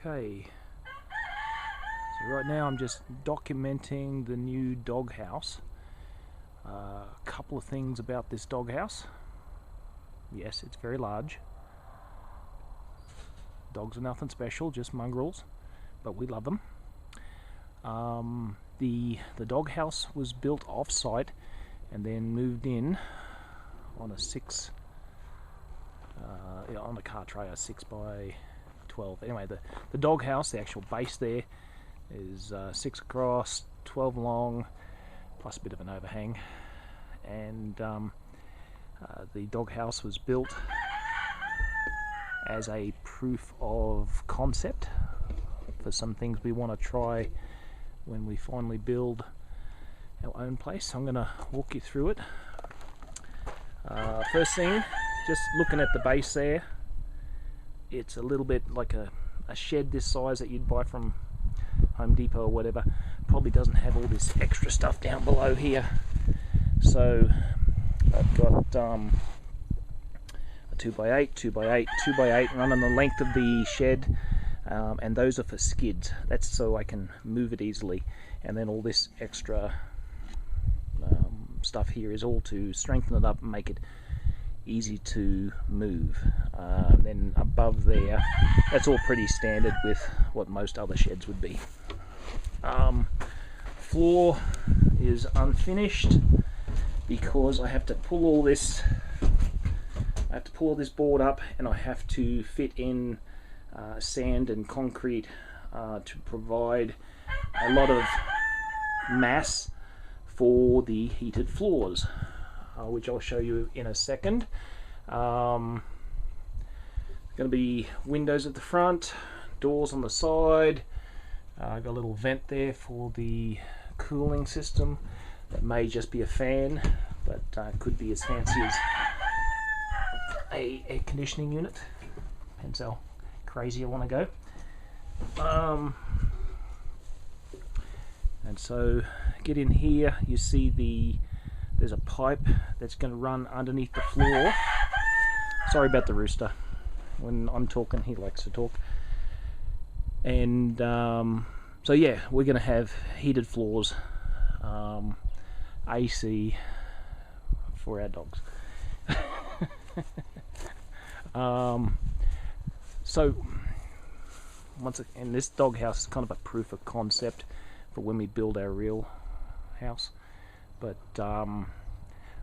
Okay, so right now I'm just documenting the new doghouse. A couple of things about this doghouse. Yes, it's very large. Dogs are nothing special, just mongrels, but we love them. The doghouse was built off-site and then moved in on a on a car tray, a 6x12. Anyway, the doghouse, the actual base there, is 6 across, 12 long, plus a bit of an overhang. And the doghouse was built as a proof of concept for some things we want to try when we finally build our own place. So I'm going to walk you through it. First thing, just looking at the base there, it's a little bit like a shed this size that you'd buy from Home Depot or whatever. Probably doesn't have all this extra stuff down below here. So I've got a 2x8, 2x8, 2x8 running the length of the shed, and those are for skids. That's so I can move it easily. And then all this extra stuff here is all to strengthen it up and make it easy to move. Then above there, that's all pretty standard with what most other sheds would be. Floor is unfinished because I have to pull all this. I have to pull this board up, and I have to fit in sand and concrete to provide a lot of mass for the heated floors, which I'll show you in a second. Going to be windows at the front, doors on the side. I've got a little vent there for the cooling system. That may just be a fan, but could be as fancy as a air conditioning unit. Depends how crazy I want to go. And so get in here, you see there's a pipe that's going to run underneath the floor. Sorry about the rooster. When I'm talking, he likes to talk. And so yeah, we're going to have heated floors, AC for our dogs. So once again, this doghouse is kind of a proof of concept for when we build our real house. But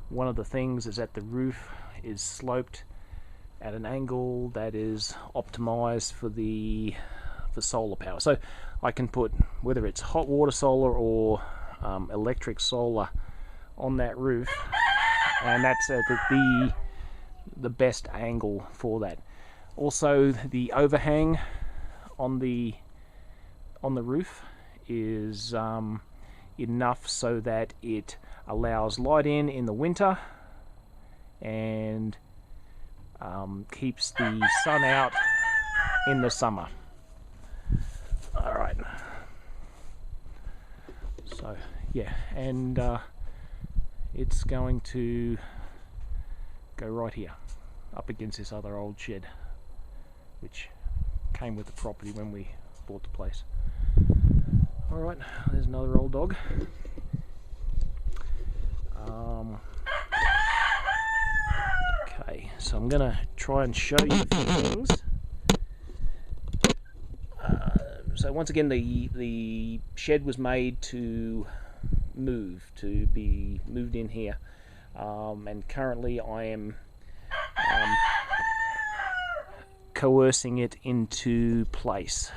one of the things is that the roof is sloped at an angle that is optimized for solar power. So I can put, whether it's hot water solar or electric solar, on that roof, and that's at the best angle for that. Also, the overhang on the roof is enough so that it allows light in the winter and keeps the sun out in the summer. Alright, so yeah, and it's going to go right here up against this other old shed which came with the property when we bought the place. Alright, there's another old dog. Okay, so I'm gonna try and show you a few things. So once again, the shed was made to be moved in here, and currently I am coercing it into place.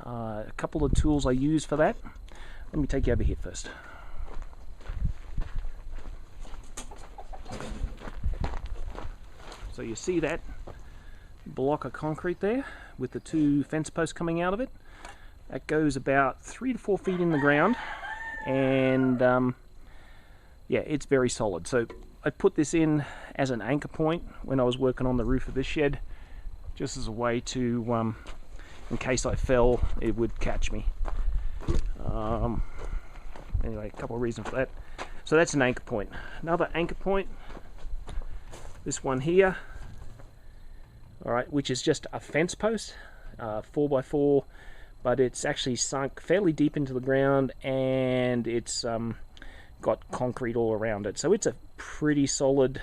A couple of tools I use for that. Let me take you over here first. So you see that block of concrete there with the 2 fence posts coming out of it? That goes about 3 to 4 feet in the ground, and yeah, it's very solid. So I put this in as an anchor point when I was working on the roof of this shed, just as a way to, in case I fell, it would catch me. Anyway, a couple of reasons for that. So that's an anchor point. Another anchor point, this one here, all right, which is just a fence post, 4x4 but it's actually sunk fairly deep into the ground, and it's got concrete all around it, so it's a pretty solid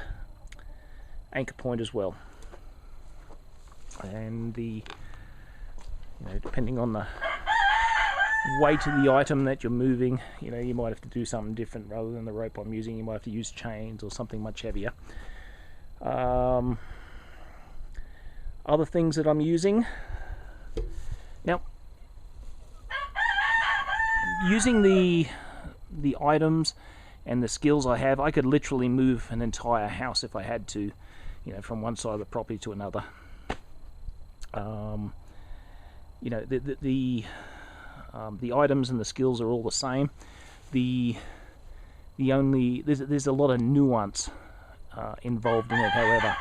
anchor point as well. And the, depending on the weight of the item that you're moving, you might have to do something different. Rather than the rope I'm using, you might have to use chains or something much heavier. Other things that I'm using now, using the items and the skills I have, I could literally move an entire house if I had to, from one side of the property to another. The items and the skills are all the same. There's a lot of nuance involved in it, however,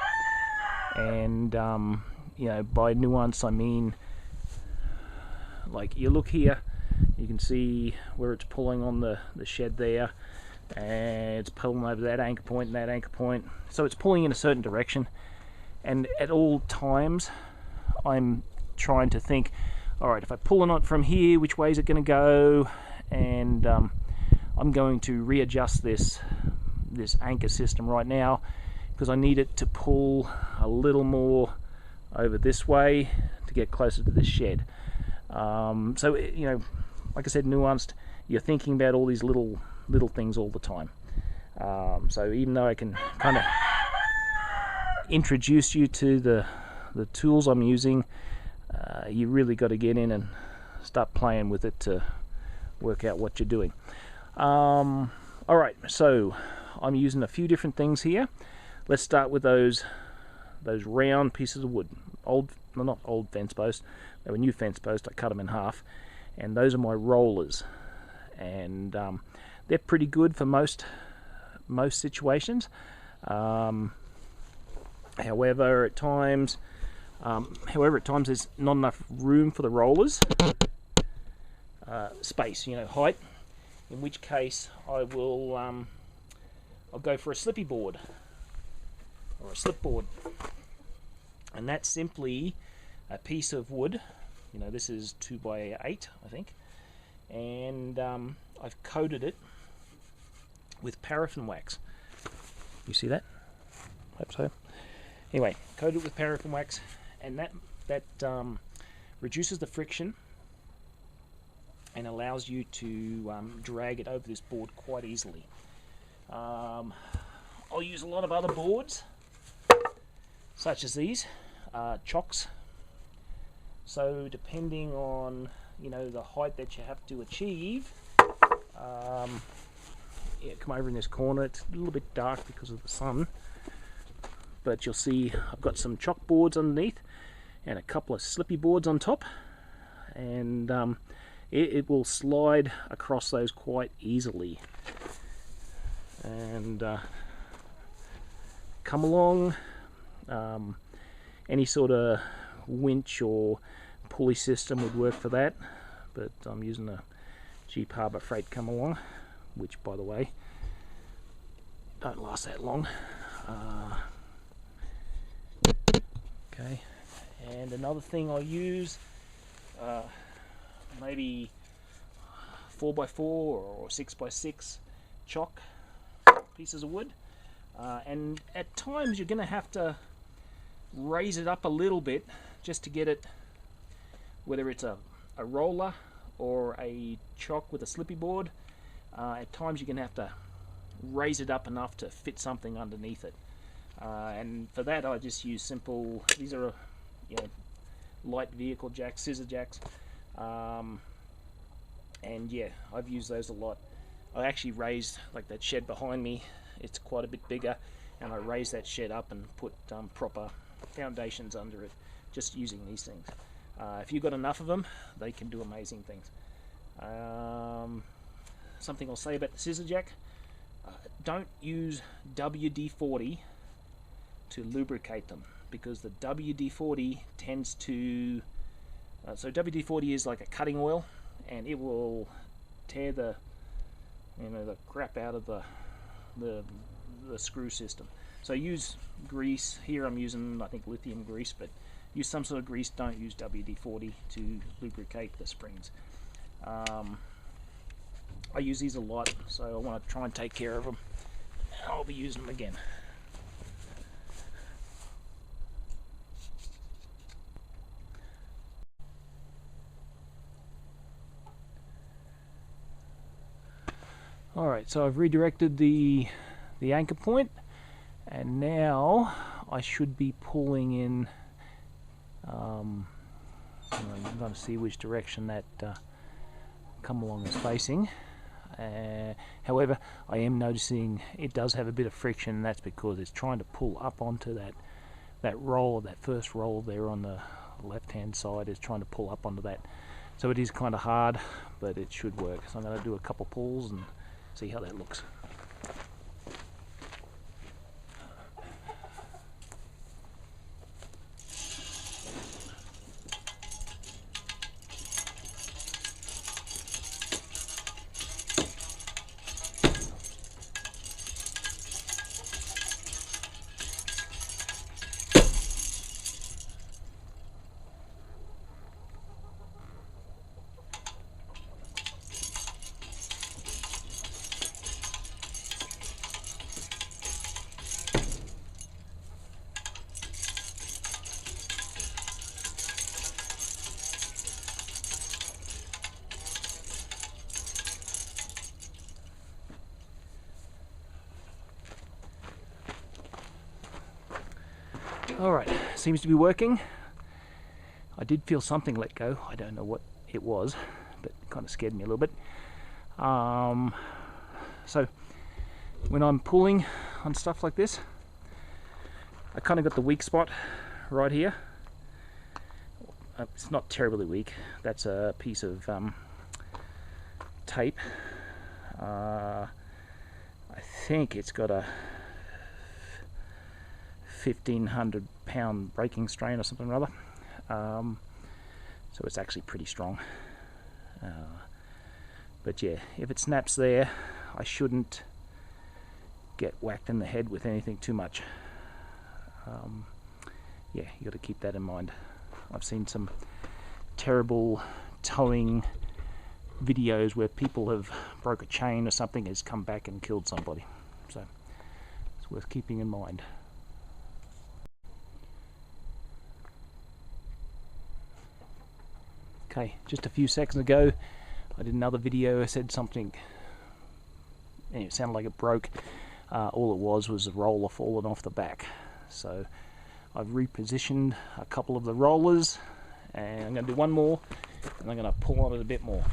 and by nuance I mean, like, you look here, you can see where it's pulling on the shed there, and it's pulling over that anchor point and that anchor point, so it's pulling in a certain direction, and at all times I'm trying to think, alright, if I pull it on from here, which way is it going to go? And I'm going to readjust this anchor system right now, because I need it to pull a little more over this way to get closer to the shed. So like I said, nuanced. You're thinking about all these little things all the time. So even though I can kind of introduce you to the tools I'm using, you really got to get in and start playing with it to work out what you're doing. Alright, so I'm using a few different things here. Let's start with those round pieces of wood. Not old fence posts, they were new fence posts. I cut them in half, and those are my rollers, and they're pretty good for most situations. However, at times there's not enough room for the rollers, space, height. In which case, I'll go for a slippy board or a slip board, and that's simply a piece of wood. This is 2x8, I think, and I've coated it with paraffin wax. You see that? Hope so. Anyway, coated with paraffin wax, and that reduces the friction and allows you to drag it over this board quite easily. I'll use a lot of other boards, such as these chocks. So depending on the height that you have to achieve, come over in this corner. It's a little bit dark because of the sun, but you'll see I've got some chock boards underneath and a couple of slippy boards on top, and it will slide across those quite easily. And come along, any sort of winch or pulley system would work for that, but I'm using a Jeep Harbor Freight come along, which, by the way, don't last that long. Okay, and another thing I'll use, maybe 4x4 or 6x6 chock pieces of wood, and at times you're going to have to raise it up a little bit just to get it, whether it's a roller or a chock with a slippy board. At times you're going to have to raise it up enough to fit something underneath it, and for that I just use simple, these are light vehicle jacks, scissor jacks, and yeah, I've used those a lot. I actually raised, like that shed behind me, it's quite a bit bigger, and I raised that shed up and put proper foundations under it just using these things. If you've got enough of them, they can do amazing things. Something I'll say about the scissor jack, don't use WD-40 to lubricate them, because the WD-40 tends to so WD-40 is like a cutting oil, and it will tear the crap out of the screw system. So use grease. Here I'm using, I think, lithium grease, but use some sort of grease. Don't use WD-40 to lubricate the springs. I use these a lot, so I want to try and take care of them. I'll be using them again. Alright, so I've redirected the anchor point, and now I should be pulling in. I'm going to see which direction that come along is facing. However, I am noticing it does have a bit of friction, and that's because it's trying to pull up onto that roll, that first roll there on the left hand side is trying to pull up onto that. So it is kind of hard, but it should work. So I'm going to do a couple pulls and see how that looks. Alright, seems to be working. I did feel something let go. I don't know what it was, but it kind of scared me a little bit. So when I'm pulling on stuff like this, I kind of got the weak spot right here. It's not terribly weak. That's a piece of tape. I think it's got a 1,500 pound breaking strain or something or other. So it's actually pretty strong. But yeah, if it snaps there, I shouldn't get whacked in the head with anything too much. Yeah, you got to keep that in mind. I've seen some terrible towing videos where people have broke a chain or something, has come back and killed somebody. So it's worth keeping in mind. Okay, just a few seconds ago I did another video. I said something and it sounded like it broke. All it was a roller falling off the back. So I've repositioned a couple of the rollers, and I'm going to do one more, and I'm going to pull on it a bit more.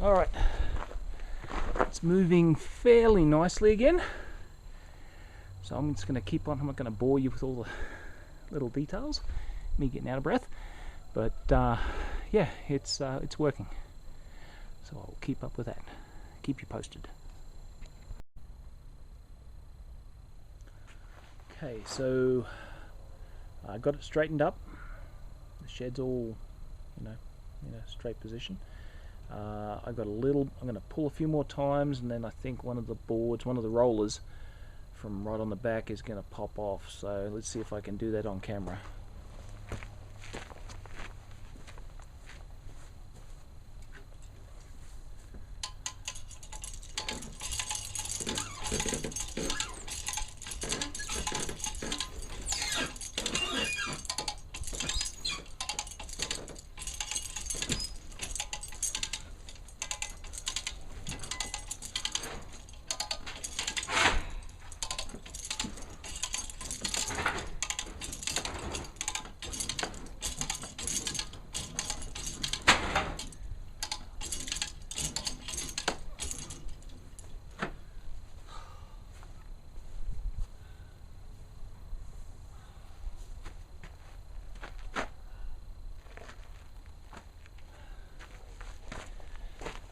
Alright, it's moving fairly nicely again, so I'm just going to keep on. I'm not going to bore you with all the little details, me getting out of breath, but yeah, it's working, so I'll keep up with that, keep you posted. Okay, so I got it straightened up, the shed's all in a straight position. I got a little, I'm going to pull a few more times, and then I think one of the boards, one of the rollers from right on the back is going to pop off. So let's see if I can do that on camera.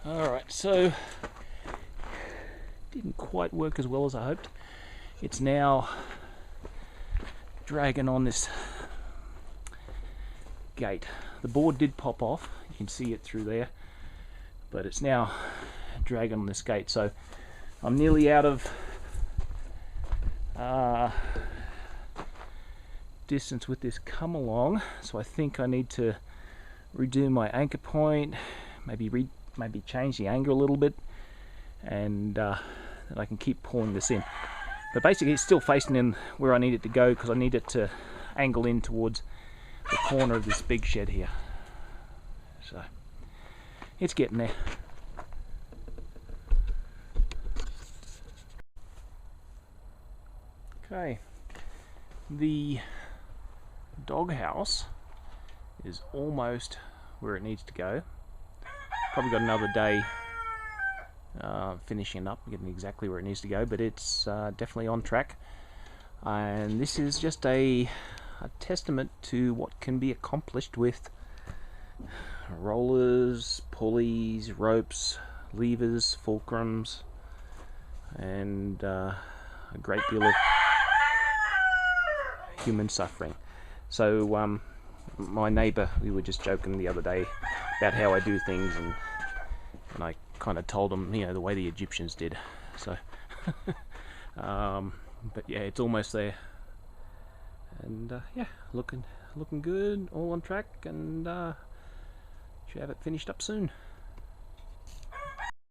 Alright, so didn't quite work as well as I hoped. It's now dragging on this gate. The board did pop off, you can see it through there, but it's now dragging on this gate. So I'm nearly out of distance with this come along, so I think I need to redo my anchor point, maybe change the angle a little bit, and then I can keep pulling this in. But basically it's still facing in where I need it to go, because I need it to angle in towards the corner of this big shed here. So it's getting there. Okay, the doghouse is almost where it needs to go. Probably got another day finishing up, getting exactly where it needs to go, but it's definitely on track. And this is just a testament to what can be accomplished with rollers, pulleys, ropes, levers, fulcrums, and a great deal of human suffering. So my neighbour, we were just joking the other day about how I do things, and I kind of told him, you know, the way the Egyptians did. So but yeah, it's almost there, and yeah, looking good, all on track, and should have it finished up soon.